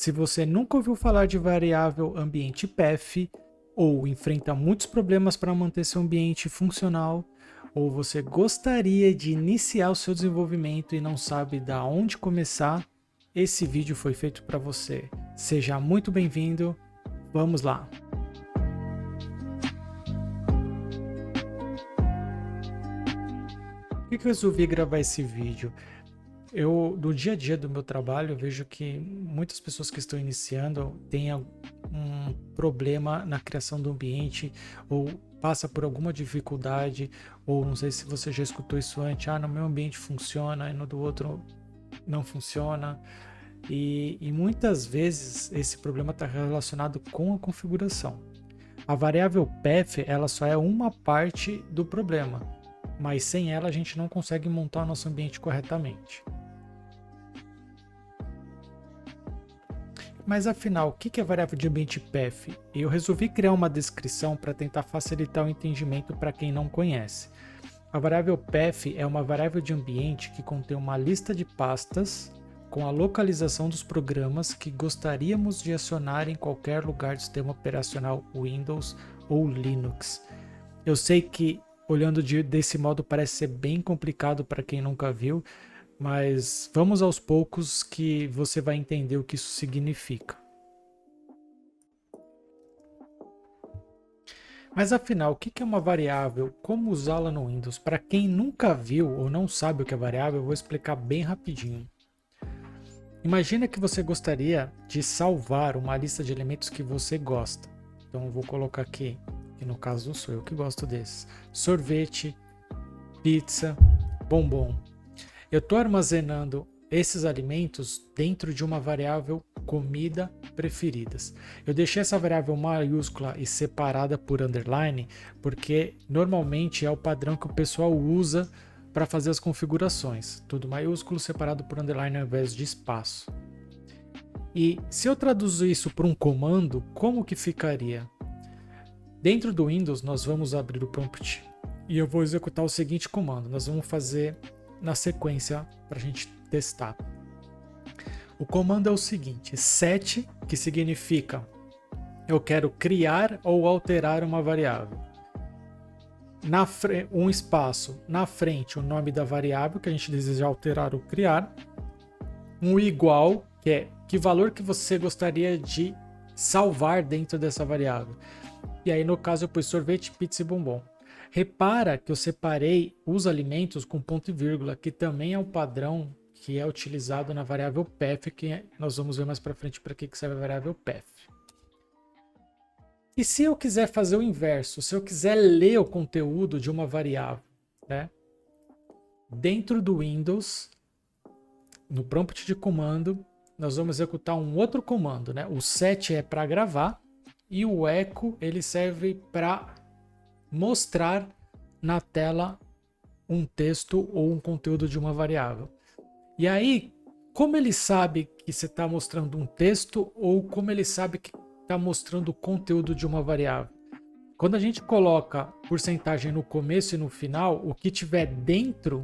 Se você nunca ouviu falar de variável ambiente path, ou enfrenta muitos problemas para manter seu ambiente funcional, ou você gostaria de iniciar o seu desenvolvimento e não sabe da onde começar, esse vídeo foi feito para você. Seja muito bem-vindo, vamos lá! Por que eu resolvi gravar esse vídeo? No dia a dia do meu trabalho, eu vejo que muitas pessoas que estão iniciando têm um problema na criação do ambiente, ou passa por alguma dificuldade, ou não sei se você já escutou isso antes, no meu ambiente funciona e no do outro não funciona. E muitas vezes esse problema está relacionado com a configuração. A variável path, ela só é uma parte do problema, mas sem ela a gente não consegue montar o nosso ambiente corretamente. Mas afinal, o que é variável de ambiente path? Eu resolvi criar uma descrição para tentar facilitar o entendimento para quem não conhece. A variável path é uma variável de ambiente que contém uma lista de pastas com a localização dos programas que gostaríamos de acionar em qualquer lugar do sistema operacional Windows ou Linux. Eu sei que olhando desse modo parece ser bem complicado para quem nunca viu, mas vamos aos poucos que você vai entender o que isso significa. Mas afinal, o que é uma variável? Como usá-la no Windows? Para quem nunca viu ou não sabe o que é variável, eu vou explicar bem rapidinho. Imagina que você gostaria de salvar uma lista de elementos que você gosta. Então eu vou colocar aqui, que no caso sou eu que gosto desses. Sorvete, pizza, bombom. Eu estou armazenando esses alimentos dentro de uma variável comida preferidas. Eu deixei essa variável maiúscula e separada por underline, porque normalmente é o padrão que o pessoal usa para fazer as configurações. Tudo maiúsculo separado por underline ao invés de espaço. E se eu traduzir isso para um comando, como que ficaria? Dentro do Windows nós vamos abrir o prompt e eu vou executar o seguinte comando. Nós vamos fazer na sequência para a gente testar. O comando é o seguinte: set, que significa eu quero criar ou alterar uma variável. Um espaço na frente, o nome da variável que a gente deseja alterar ou criar. Um igual, que é que valor que você gostaria de salvar dentro dessa variável. E aí no caso eu pus sorvete, pizza e bombom. Repara que eu separei os alimentos com ponto e vírgula, que também é um padrão que é utilizado na variável path, que nós vamos ver mais para frente para que serve a variável path. E se eu quiser fazer o inverso, se eu quiser ler o conteúdo de uma variável, né? Dentro do Windows, no prompt de comando, nós vamos executar um outro comando, né? O set é para gravar e o echo ele serve para mostrar na tela um texto ou um conteúdo de uma variável. E aí, como ele sabe que você está mostrando um texto ou como ele sabe que está mostrando o conteúdo de uma variável? Quando a gente coloca porcentagem no começo e no final, o que tiver dentro,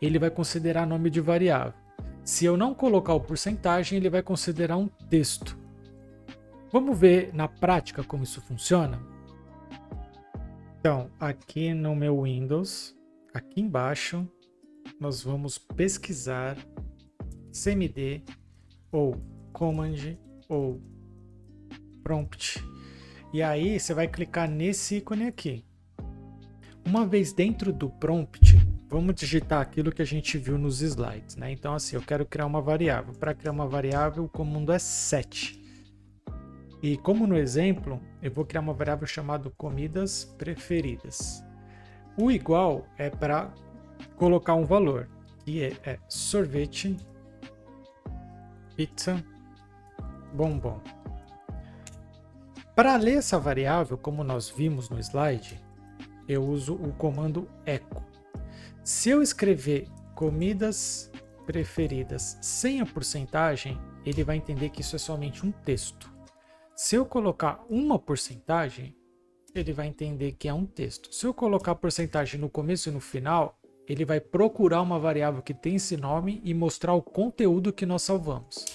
ele vai considerar nome de variável. Se eu não colocar o porcentagem, ele vai considerar um texto. Vamos ver na prática como isso funciona? Então, aqui no meu Windows, aqui embaixo, nós vamos pesquisar cmd ou command ou prompt. E aí você vai clicar nesse ícone aqui. Uma vez dentro do prompt, vamos digitar aquilo que a gente viu nos slides, né? Então assim, eu quero criar uma variável. Para criar uma variável, o comando é set. E como no exemplo, eu vou criar uma variável chamada comidas preferidas. O igual é para colocar um valor, que é sorvete, pizza, bombom. Para ler essa variável, como nós vimos no slide, eu uso o comando echo. Se eu escrever comidas preferidas sem a porcentagem, ele vai entender que isso é somente um texto. Se eu colocar uma porcentagem, ele vai entender que é um texto. Se eu colocar a porcentagem no começo e no final, ele vai procurar uma variável que tem esse nome e mostrar o conteúdo que nós salvamos.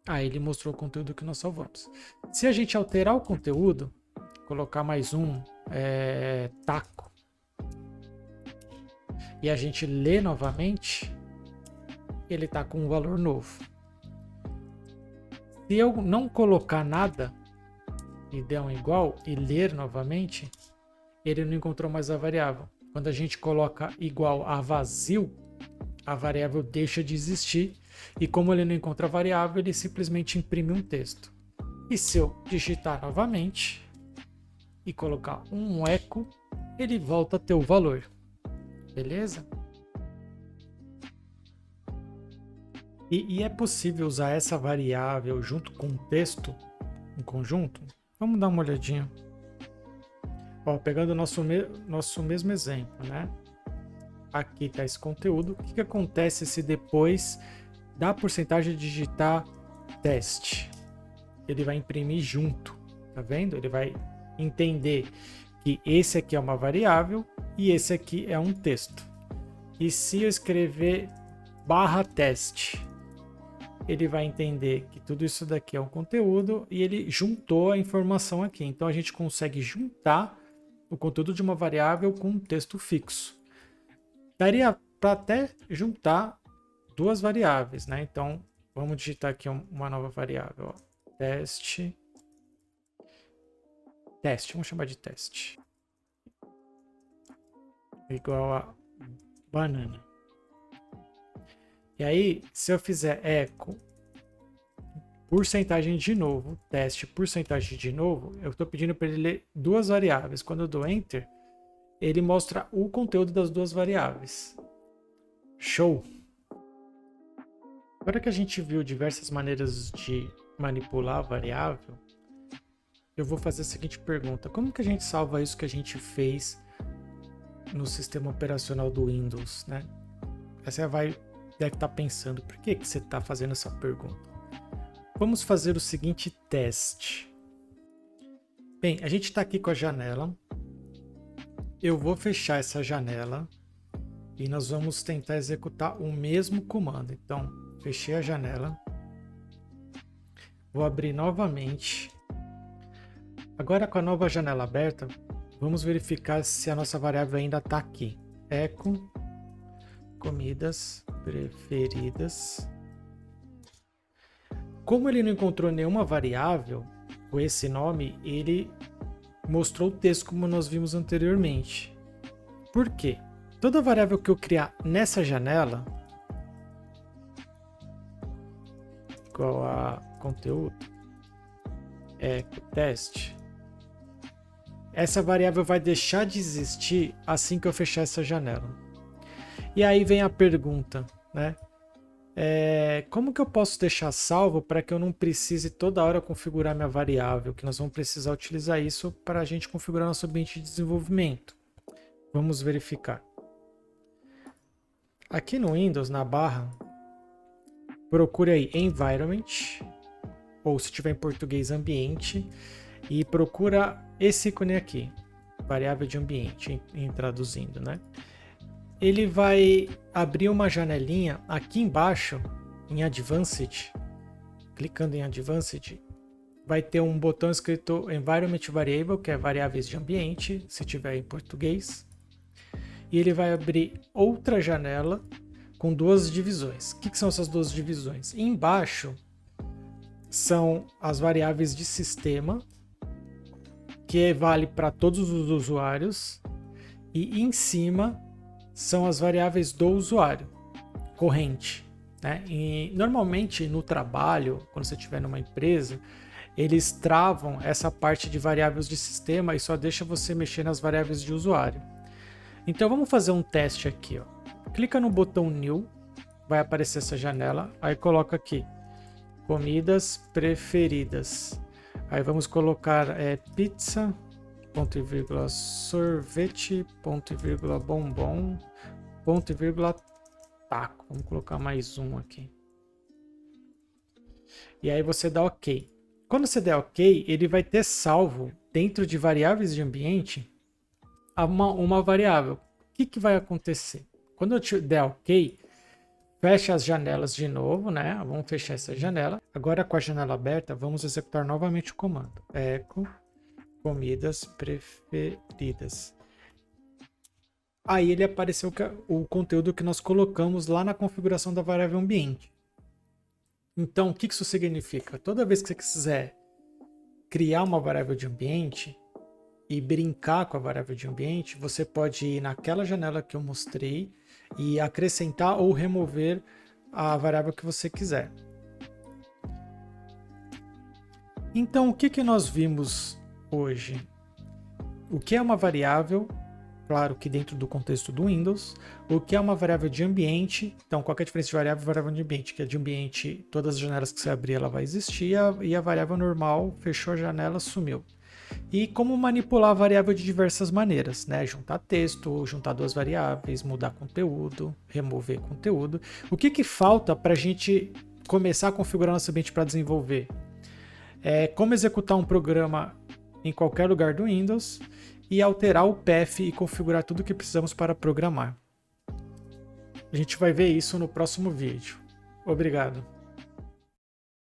Aí ele mostrou o conteúdo que nós salvamos. Se a gente alterar o conteúdo, colocar mais um taco, e a gente lê novamente, ele está com um valor novo. Se eu não colocar nada e der um igual e ler novamente, ele não encontrou mais a variável. Quando a gente coloca igual a vazio, a variável deixa de existir, e como ele não encontra a variável, ele simplesmente imprime um texto. E se eu digitar novamente e colocar um eco, ele volta a ter o valor. Beleza? E é possível usar essa variável junto com um texto em conjunto? Vamos dar uma olhadinha. Ó, pegando o nosso mesmo exemplo, né? Aqui está esse conteúdo. O que acontece se depois da porcentagem digitar teste? Ele vai imprimir junto, tá vendo? Ele vai entender que esse aqui é uma variável e esse aqui é um texto. E se eu escrever /teste, ele vai entender que tudo isso daqui é um conteúdo e ele juntou a informação aqui. Então a gente consegue juntar o conteúdo de uma variável com um texto fixo. Daria para até juntar duas variáveis, né? Então vamos digitar aqui uma nova variável, ó. Teste, vamos chamar de teste, igual a banana. E aí, se eu fizer eco porcentagem de novo, teste porcentagem de novo, eu estou pedindo para ele ler duas variáveis. Quando eu dou enter, ele mostra o conteúdo das duas variáveis. Show! Agora que a gente viu diversas maneiras de manipular a variável, eu vou fazer a seguinte pergunta: como que a gente salva isso que a gente fez no sistema operacional do Windows, né? Você deve estar pensando, por que você está fazendo essa pergunta? Vamos fazer o seguinte teste. Bem, a gente está aqui com a janela. Eu vou fechar essa janela e nós vamos tentar executar o mesmo comando. Então, fechei a janela. Vou abrir novamente. Agora, com a nova janela aberta, vamos verificar se a nossa variável ainda está aqui. Eco comidas preferidas. Como ele não encontrou nenhuma variável com esse nome, ele mostrou o texto como nós vimos anteriormente. Por quê? Toda variável que eu criar nessa janela, igual a conteúdo, eco teste, essa variável vai deixar de existir assim que eu fechar essa janela. E aí vem a pergunta, né? Como que eu posso deixar salvo para que eu não precise toda hora configurar minha variável? Que nós vamos precisar utilizar isso para a gente configurar nosso ambiente de desenvolvimento. Vamos verificar. Aqui no Windows, na barra, procure aí Environment, ou se tiver em português, ambiente, e procura esse ícone aqui, variável de ambiente, traduzindo, né? Ele vai abrir uma janelinha aqui embaixo, em Advanced. Clicando em Advanced, vai ter um botão escrito Environment Variable, que é variáveis de ambiente, se tiver em português. E ele vai abrir outra janela com duas divisões. O que são essas duas divisões? Embaixo são as variáveis de sistema, que vale para todos os usuários. E em cima são as variáveis do usuário, corrente, né? E normalmente no trabalho, quando você estiver numa empresa, eles travam essa parte de variáveis de sistema e só deixa você mexer nas variáveis de usuário. Então vamos fazer um teste aqui, ó. Clica no botão New, vai aparecer essa janela, aí coloca aqui comidas preferidas. Aí vamos colocar pizza, ponto e vírgula sorvete, ponto e vírgula bombom, ponto e vírgula taco. Vamos colocar mais um aqui. E aí você dá OK. Quando você der OK, ele vai ter salvo dentro de variáveis de ambiente uma variável. O que vai acontecer? Quando eu te der OK, Fecha as janelas de novo, né? Vamos fechar essa janela. Agora com a janela aberta, vamos executar novamente o comando. Echo comidas preferidas. Aí ele apareceu o conteúdo que nós colocamos lá na configuração da variável ambiente. Então, o que isso significa? Toda vez que você quiser criar uma variável de ambiente e brincar com a variável de ambiente, você pode ir naquela janela que eu mostrei e acrescentar ou remover a variável que você quiser. Então, o que nós vimos hoje? O que é uma variável? Claro que dentro do contexto do Windows. O que é uma variável de ambiente? Então, qual é a diferença de variável e variável de ambiente? Que é de ambiente, todas as janelas que você abrir, ela vai existir, e a variável normal, fechou a janela, sumiu. E como manipular a variável de diversas maneiras, né? Juntar texto, juntar duas variáveis, mudar conteúdo, remover conteúdo. O que falta para a gente começar a configurar nosso ambiente para desenvolver? É como executar um programa em qualquer lugar do Windows e alterar o path e configurar tudo o que precisamos para programar. A gente vai ver isso no próximo vídeo. Obrigado.